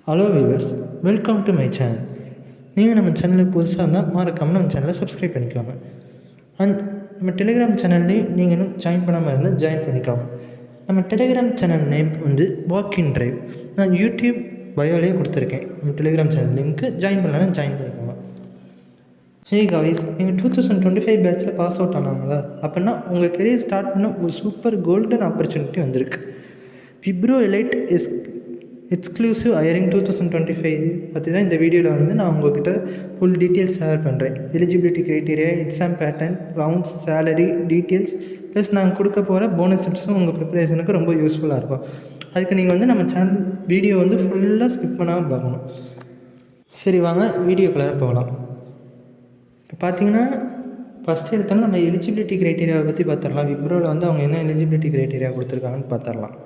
Hello viewers, welcome to my channel. நீங்கள் நம்ம சேனலுக்கு புதுசாக இருந்தால் மறக்காமல் நம்ம சேனலை சப்ஸ்கிரைப் பண்ணிக்கோங்க. அண்ட் நம்ம டெலிகிராம் சேனல்லையும் நீங்கள் இன்னும் ஜாயின் பண்ணாமல் இருந்தால் ஜாயின் பண்ணிக்கோங்க. நம்ம டெலிகிராம் சேனல் நேம் வந்து வாக்கின் டிரைவ். நான் யூடியூப் பயோலேயே கொடுத்துருக்கேன். நம்ம டெலிகிராம் சேனல் லிங்க்கு ஜாயின் பண்ணலாம், ஜாயின் பண்ணிக்கோங்க. ஹே காய்ஸ், நீங்கள் 2025 பேட்சில் பாஸ் அவுட் ஆனாங்களா? அப்படின்னா உங்கள் கெரியர் ஸ்டார்ட் பண்ண ஒரு சூப்பர் கோல்டன் ஆப்பர்ச்சுனிட்டி வந்திருக்கு. விப்ரோ எலைட் எக்ஸ்க்ளூசிவ் ஹையரிங் 2025 பற்றி தான் இந்த வீடியோவில் வந்து நான் உங்கள்கிட்ட ஃபுல் டீட்டெயில்ஸ் ஷேர் பண்ணுறேன். Eligibility criteria, exam pattern, rounds, salary details plus நான் கொடுக்க போகிற போனஸ் டிப்ஸும் உங்கள் ப்ரிப்பரேஷனுக்கு ரொம்ப யூஸ்ஃபுல்லாக இருக்கும். அதுக்கு நீங்கள் வந்து நம்ம சேனல் வீடியோ வந்து ஃபுல்லாக ஸ்கிப் பண்ணாமல் பார்க்கணும். சரி, வாங்க வீடியோக்குள்ளே போகலாம். இப்போ பார்த்தீங்கன்னா ஃபஸ்ட்டு எடுத்தோன்னா நம்ம எலிஜிபிலிட்டி க்ரைட்டீரியாவை பற்றி பார்த்துடலாம். விப்ரோவில் வந்து அவங்க என்ன எலிஜிபிலிட்டி க்ரைட்டீரியா கொடுத்துருக்காங்கன்னு பார்த்துடலாம்.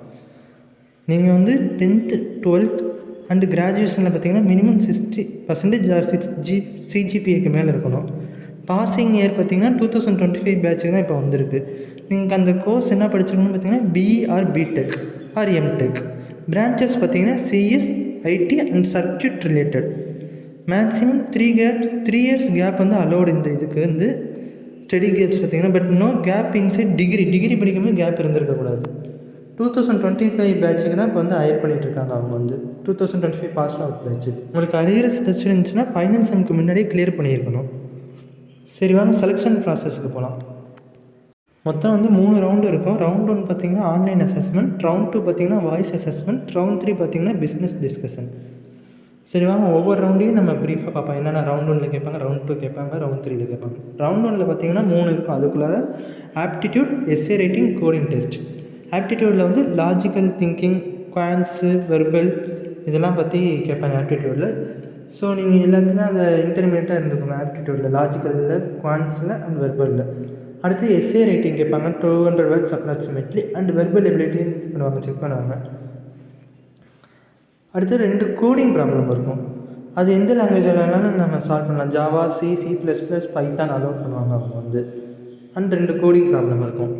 நீங்கள் வந்து 10th 12th அண்டு கிராஜுவேஷனில் பார்த்தீங்கன்னா மினிமம் 60% ஆர் 6 சிஜிபிஏக்கு மேலே இருக்கணும். பாசிங் இயர் பார்த்தீங்கன்னா 2025 பேட்சுக்கு தான் இப்போ வந்திருக்கு. நீங்கள் அந்த கோர்ஸ் என்ன படிச்சிருக்கணும்னு பார்த்தீங்கன்னா B E or B Tech or M Tech. Branches பார்த்தீங்கன்னா CS, IT and circuit related. Maximum 3 years gap வந்து அலோடு. இந்த இதுக்கு வந்து ஸ்டடி கேப்ஸ் பார்த்தீங்கன்னா but no gap inside degree படிக்கும்போது கேப் இருந்திருக்கக்கூடாது. 2025 பேட்சுக்கு தான் இப்போ வந்து ஹையர் பண்ணிகிட்ருக்காங்க. அவங்க வந்து 2025 பாஸ் அவுட் பேட்ச்சு. உங்களுக்கு அரியர்ஸ் ஏதாச்சும் இருந்துச்சுன்னா ஃபைனல் செம்க்கு முன்னாடியே கிளியர் பண்ணியிருக்கணும். சரி, வாங்க செலெக்ஷன் ப்ராசஸ்க்கு போகலாம். மொத்தம் வந்து 3 ரவுண்டு இருக்கும். ரவுண்ட் 1 பார்த்தீங்கன்னா ஆன்லைன் அசஸ்மெண்ட், ரவுண்ட் 2 பார்த்தீங்கன்னா வாய்ஸ் அசஸ்மெண்ட், ரவுண்ட் 3 பார்த்தீங்கன்னா பிஸ்னஸ் டிஸ்கஷன். சரி, வாங்க ஒவ்வொரு ரவுண்டையும் நம்ம ப்ரீஃபாக பார்ப்போம். என்னென்ன ரவுண்ட் 1 கேட்பாங்க, ரவுண்ட் 2 கேட்பாங்க, ரவுண்ட் 3 கேட்பாங்க. ரவுண்ட் 1 பார்த்தீங்கன்னா 3 இருக்கும். அதுக்குள்ளார aptitude, SA writing, coding test. ஆப்டிடியூடில் வந்து லாஜிக்கல் திங்கிங், குவான்ஸு, வெர்பல் இதெல்லாம் பற்றி கேட்பாங்க ஆப்டிடியூடில். ஸோ நீங்கள் எல்லாத்துலேயும் அந்த இன்டர்மீடியட்டாக இருந்துக்கோங்க. ஆப்டிடியூடில், லாஜிக்கலில், குவான்ஸில் அண்ட் வெர்பலில். அடுத்து எஸ்ஏ ரைட்டிங் கேட்பாங்க, 200 words approximately and verbal ability பண்ணுவாங்க, செக் பண்ணுவாங்க. அடுத்து 2 கோடிங் ப்ராப்ளம் இருக்கும். அது எந்த லாங்குவேஜில்னாலும் நம்ம சால்வ் பண்ணலாம். ஜாவா, C++, பைத்தான் அலோவ் பண்ணுவாங்க அவங்க வந்து. அண்ட் 2 கோடிங் ப்ராப்ளம் இருக்கும்.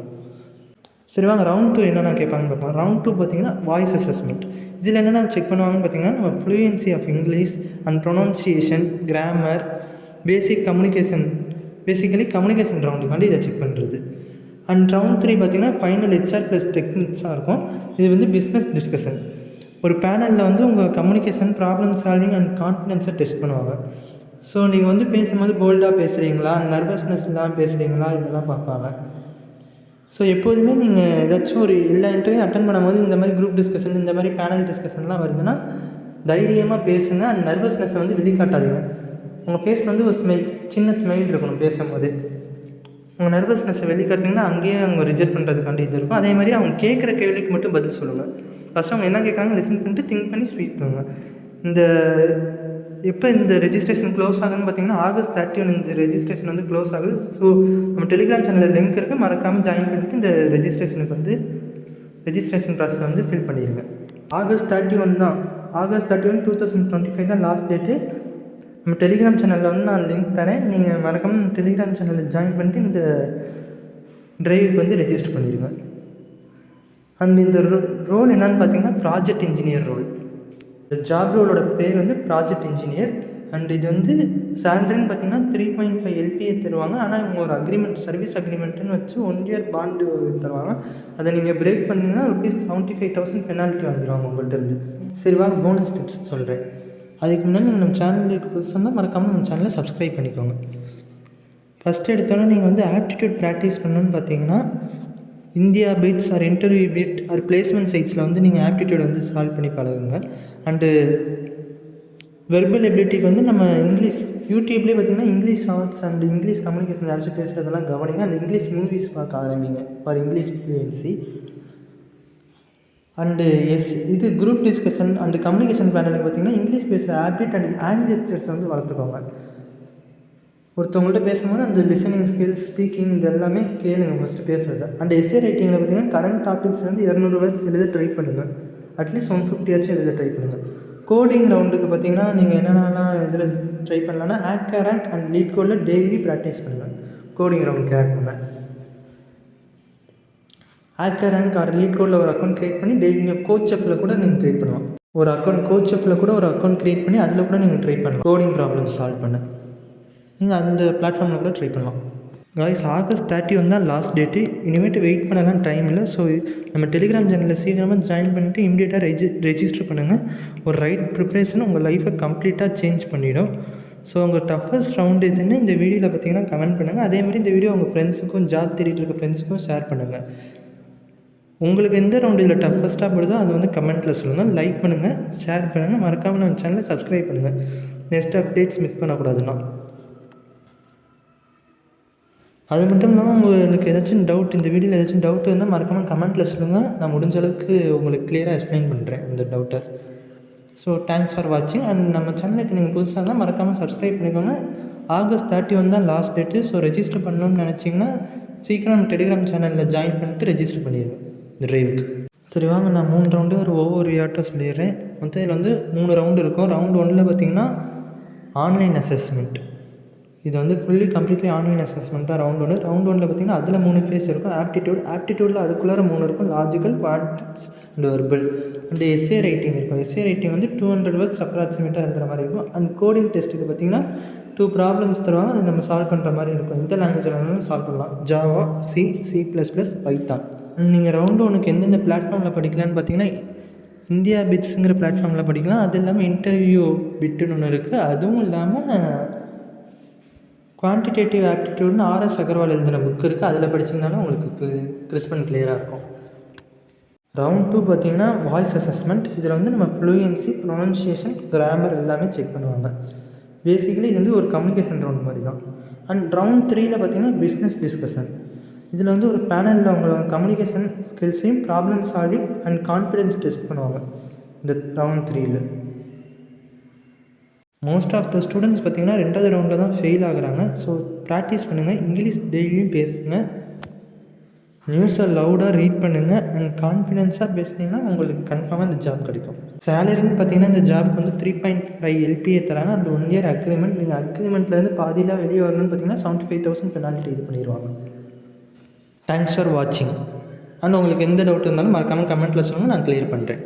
சரி, வாங்க ரவுண்ட் 2 என்னென்ன கேட்பாங்கன்னு பார்க்கலாம். ரவுண்ட் 2 பார்த்தீங்கன்னா வாய்ஸ் அசஸ்மெண்ட். இதில் என்னென்ன செக் பண்ணுவாங்கன்னு பார்த்தீங்கன்னா நம்ம fluency of English and pronunciation, grammar, basic communication, basically communication ரவுண்டுக்காண்டி இதை செக் பண்ணுறது. அண்ட் ரவுண்ட் 3 பார்த்தீங்கன்னா ஃபைனல் ஹெச்ஆர் ப்ளஸ் டெக்னிக்ஸாக இருக்கும். இது வந்து பிஸ்னஸ் டிஸ்கஷன். ஒரு பேனலில் வந்து உங்கள் கம்யூனிகேஷன், ப்ராப்ளம் சால்விங் அண்ட் கான்ஃபிடென்ஸை டெஸ்ட் பண்ணுவாங்க. ஸோ நீங்கள் வந்து பேசும்போது போல்டாக பேசுகிறீங்களா, நர்வஸ்னஸ் இல்லாமல் பேசுகிறீங்களா, இதெல்லாம் பார்ப்பாங்க. ஸோ எப்போதுமே நீங்கள் ஏதாச்சும் ஒரு எல்லா இன்டர்வியூ அட்டன் பண்ணும்போது இந்த மாதிரி குரூப் டிஸ்கஷன், இந்த மாதிரி பேனல் டிஸ்கஷன்லாம் வருதுன்னா தைரியமாக பேசுங்க. அண்ட் நர்வஸ்னஸை வந்து வெளிக்காட்டாதீங்க. உங்கள் ஃபேஸில் வந்து ஒரு சின்ன ஸ்மைல் இருக்கணும் பேசும்போது. உங்கள் நர்வஸ்னஸை வெளிக்காட்டிங்கன்னா அங்கேயே அவங்க ரிஜெக்ட் பண்ணுறதுக்காண்டி இது இருக்கும். அதே மாதிரி அவங்க கேட்குற கேள்விக்கு மட்டும் பதில் சொல்லுங்கள். ஃபஸ்ட்டு அவங்க என்ன கேட்குறாங்க லிசன் பண்ணிட்டு திங்க் பண்ணி ஸ்பீக் பண்ணுங்கள். எப்போ இந்த ரெஜிஸ்ட்ரேஷன் க்ளோஸ் ஆகுதுன்னு பார்த்தீங்கன்னா August 31 இந்த ரெஜிஸ்ட்ரேஷன் வந்து க்ளோஸ் ஆகுது. ஸோ நம்ம டெலிகிராம் சேனலில் லிங்க் இருக்குது, மறக்காமல் ஜாயின் பண்ணிவிட்டு இந்த ரெஜிஸ்ட்ரேஷனுக்கு வந்து ரெஜிஸ்ட்ரேஷன் ப்ராசஸ் வந்து ஃபில் பண்ணிடுங்க. August 31 தான். August 31, 2025 தான் லாஸ்ட் டேட்டு. நம்ம டெலிகிராம் சேனலில் வந்து நான் லிங்க் தரேன். நீங்கள் மறக்காமல் டெலிகிராம் சேனலில் ஜாயின் பண்ணிட்டு இந்த ட்ரைவுக்கு வந்து ரெஜிஸ்டர் பண்ணிடுங்க. அண்ட் இந்த ரோல் என்னென்னு பார்த்தீங்கன்னா ப்ராஜெக்ட் இன்ஜினியர் ரோல். ஜாப் ரோலோட பேர் வந்து ப்ராஜெக்ட் இன்ஜினியர். அண்ட் இது வந்து சேலரின்னு பார்த்தீங்கன்னா 3.5 LPA தருவாங்க. ஆனால் இவங்க ஒரு அக்ரிமெண்ட், சர்வீஸ் அக்ரிமெண்ட்டுன்னு வச்சு 1 இயர் பாண்டு தருவாங்க. அதை நீங்கள் பிரேக் பண்ணிங்கன்னா ₹75,000 பெனால்ட்டி வாங்கிடுவாங்க உங்கள்கிட்ட இருந்து. சரி, வாங்க போனஸ் டிப்ஸ் சொல்கிறேன். அதுக்கு முன்னாடி நீங்கள் நம்ம சேனலுக்கு புதுசாக இருந்தால் மறக்காமல் நம்ம சேனலை சப்ஸ்கிரைப் பண்ணிக்கோங்க. ஃபஸ்ட்டு எடுத்தோன்னே நீங்கள் வந்து ஆப்டிடியூட் ப்ராக்டிஸ் பண்ணணுன்னு பார்த்தீங்கன்னா IndiaBIX or InterviewBit or placement சைட்ஸில் வந்து நீங்கள் ஆப்டிடியூட் வந்து சால்வ் பண்ணி பழகுங்க. அண்டு வெர்பல் எபிலிட்டிக்கு வந்து நம்ம இங்கிலீஷ் யூடியூப்லேயே பார்த்தீங்கன்னா English shorts and English communication யாராச்சும் பேசுகிறதெல்லாம் கவனிங்க. அண்ட் இங்கிலீஷ் மூவிஸ் பார்க்க ஆரம்பிங்க ஃபார் இங்கிலீஷ் ஃப்ளூயன்சி. அண்டு இது குரூப் டிஸ்கஷன் அண்டு கம்யூனிகேஷன் பேனலுக்கு பார்த்தீங்கன்னா இங்கிலீஷ் பேசுகிற ஆப்டிட் அண்ட் ஹேண்ட் ஜெஸ்டர்ஸ் வந்து வளர்த்துக்கோங்க. ஒருத்தவங்கள்ட்ட பேசும்போது அந்த லிசனிங் ஸ்கில்ஸ், ஸ்பீக்கிங் இது எல்லாமே கேளுங்க ஃபஸ்ட்டு பேசுகிறது. அண்ட் எஸ்ஏ ரைட்டிங்கில் பார்த்தீங்கன்னா கரண்ட் டாபிக்ஸ்லேருந்து 200 வேர்ட்ஸ் எழுத ட்ரை பண்ணுங்கள். அட்லீஸ்ட் 150 எழுத ட்ரை பண்ணுங்கள். கோடிங் ரவுண்டுக்கு பார்த்தீங்கன்னா நீங்கள் என்னென்னலாம் இதில் ட்ரை பண்ணலான்னா ஹேக்கர் ரேங்க் அண்ட் லீட் கோடில் டெய்லி ப்ராக்டிஸ் பண்ணுங்கள். கோடிங் ரவுண்ட் கிராக் பண்ண ஹேக்கர் ரேங்க் ஆர் லீட் கோடில் ஒரு அக்கௌண்ட் க்ரியேட் பண்ணி டெய்லி கோச் எஃப்பில் கூட நீங்கள் க்ரியேட் பண்ணலாம். ஒரு அக்கௌண்ட் கோச்செஃப்பில் கூட ஒரு அக்கௌண்ட் க்ரியேட் பண்ணி அதில் கூட நீங்கள் ட்ரை பண்ணலாம். கோடிங் ப்ராப்ளம் சால்வ் பண்ண நீங்கள் அந்த பிளாட்ஃபார்மில் கூட ட்ரை பண்ணலாம். காய்ஸ், August 30 தான் லாஸ்ட் டேட்டு. இனிமேட்டு வெயிட் பண்ணலாம் டைம் இல்லை. ஸோ நம்ம டெலிகிராம் சேனலில் சீக்கிரமாக ஜாயின் பண்ணிவிட்டு இமீடியட்டாக ரெஜிஸ்டர் பண்ணுங்கள். ஒரு ரைட் ப்ரிப்ரேஷன் உங்கள் லைஃப்பை கம்ப்ளீட்டாக சேஞ்ச் பண்ணிவிடும். ஸோ உங்கள் டஃபஸ்ட் ரவுண்ட் எதுன்னு இந்த வீடியோவில் பார்த்தீங்கன்னா கமெண்ட் பண்ணுங்கள். அதேமாதிரி இந்த வீடியோ உங்கள் ஃப்ரெண்ட்ஸுக்கும் ஜாப் தேடிட்டு இருக்க ஃப்ரெண்ட்ஸுக்கும் ஷேர் பண்ணுங்கள். உங்களுக்கு எந்த ரவுண்டு இதில் டஃபஸ்ட்டாக படுதோ அது வந்து கமெண்ட்டில் சொல்லுங்கள். லைக் பண்ணுங்கள், ஷேர் பண்ணுங்கள், மறக்காமல் நம்ம சேனலை சப்ஸ்கிரைப் பண்ணுங்கள். நெக்ஸ்ட் அப்டேட்ஸ் மிஸ் பண்ணக்கூடாதுன்னா. அது மட்டும் இல்லாமல் உங்களுக்கு ஏதாச்சும் டவுட், இந்த வீடியோவில் ஏதாச்சும் டவுட் இருந்தால் மறக்காமல் கமெண்ட்டில் சொல்லுங்கள். நான் முடிஞ்ச அளவுக்கு உங்களுக்கு கிளியராக எக்ஸ்பிளைன் பண்ணுறேன் இந்த டவுட்டை. ஸோ தேங்க்ஸ் ஃபார் வாட்சிங். அண்ட் நம்ம சேனலுக்கு நீங்கள் புதுசாக இருந்தால் மறக்காமல் சப்ஸ்கிரைப் பண்ணிக்கோங்க. August 31 தான் லாஸ்ட் டேட்டு. ஸோ ரெஜிஸ்டர் பண்ணணும்னு நினச்சிங்கன்னா சீக்கிரம் நம்ம டெலிகிராம் சேனலில் ஜாயின் பண்ணிட்டு ரெஜிஸ்டர் பண்ணிடுவேன் இந்த ட்ரைவுக்கு. சரி வாங்க, நான் 3 ரவுண்டு ஒவ்வொரு வியாட்டாக சொல்லிடுறேன். மொத்தம் இதில் வந்து 3 ரவுண்டு இருக்கும். ரவுண்ட் 1 பார்த்திங்கன்னா ஆன்லைன் அசஸ்மெண்ட். இது வந்து ஃபுல்லி கம்ப்ளீட்லி ஆன்லைன் அசஸ்மெண்ட் தான் ரவுண்ட் 1. ரவுண்ட் 1 பார்த்திங்கன்னா அதில் 3 ஃபேஸ் இருக்கும். ஆப்டிடியூடில் அதுக்குள்ளார 3 இருக்கும். Logical, quantics and verbal. And SA writing இருக்கும். எஸ்ஏ ரைட்டிங் வந்து 200 வேர்ட்ஸ் அப்ராக்சிமேட்டாக எழுதுகிற மாதிரி இருக்கும். அண்ட் கோடிங் டெஸ்ட்டுக்கு பார்த்திங்கன்னா 2 ப்ராப்ளம்ஸ் தருவாங்க. அது நம்ம சால்வ் பண்ணுற மாதிரி இருக்கும். எந்த லாங்குவேஜில் வேணாலும் சால்வ் பண்ணலாம். Java, C++, Python. நீங்கள் ரவுண்டு 1க்கு எந்தெந்த பிளாட்ஃபார்மில் படிக்கலான்னு பார்த்தீங்கன்னா இந்தியா பிட்ஸுங்கிற பிளாட்ஃபார்மில் படிக்கலாம். அது இல்லாமல் இன்டர்வியூ பிட்டுன்னு ஒன்று இருக்குது. அதுவும் இல்லாமல் குவான்டிடேட்டிவ் ஆப்டிடியூட்னு RS அகர்வால் எழுதின புக் இருக்குது. அதில் படிச்சிங்கனாலும் உங்களுக்கு கிறிஸ்ப் அண்ட் கிளியராக இருக்கும். ரவுண்ட் 2 பார்த்திங்கன்னா வாய்ஸ் அசஸ்மெண்ட். இதில் வந்து நம்ம ஃப்ளூயன்சி, ப்ரொனன்சியேஷன், கிராமர் எல்லாமே செக் பண்ணுவாங்க. பேசிக்கலி இது வந்து ஒரு கம்யூனிகேஷன் ரவுண்ட் மாதிரி தான். அண்ட் ரவுண்ட் 3ல் பார்த்திங்கன்னா பிஸ்னஸ் டிஸ்கஷன். இதில் வந்து ஒரு பேனலில் அவங்களோட கம்யூனிகேஷன் ஸ்கில்ஸையும் problem solving and confidence test பண்ணுவாங்க இந்த ரவுண்ட் 3ல். மோஸ்ட் ஆஃப் த ஸ்டூடெண்ட்ஸ் பார்த்திங்கன்னா 2வது ரவுண்டில் தான் ஃபெயில் ஆகுறாங்க. ஸோ ப்ராக்டிஸ் பண்ணுங்கள். இங்கிலீஷ் டெய்லியும் பேசுங்க. நியூஸை லவுடாக ரீட் பண்ணுங்கள். அண்ட் கான்ஃபிடென்ஸாக பேசுனீங்கன்னா உங்களுக்கு கன்ஃபார்மாக இந்த ஜாப் கிடைக்கும். சேலரின்னு பார்த்தீங்கன்னா இந்த ஜாபுக்கு வந்து 3.5 LPA தராங்க. And 1 year agreement. நீங்கள் அக்ரிமெண்ட்லேருந்து பாதியில் வெளியே வரணும்னு பார்த்தீங்கன்னா 75,000 பெனால்ட்டி இது பண்ணிடுவாங்க. தேங்க்ஸ் ஃபார் வாட்சிங். அண்ட் உங்களுக்கு எந்த டவுட் இருந்தாலும் மறக்காமல் கமெண்ட்டில் சொல்லுங்கள், நான் கிளியர் பண்ணுறேன்.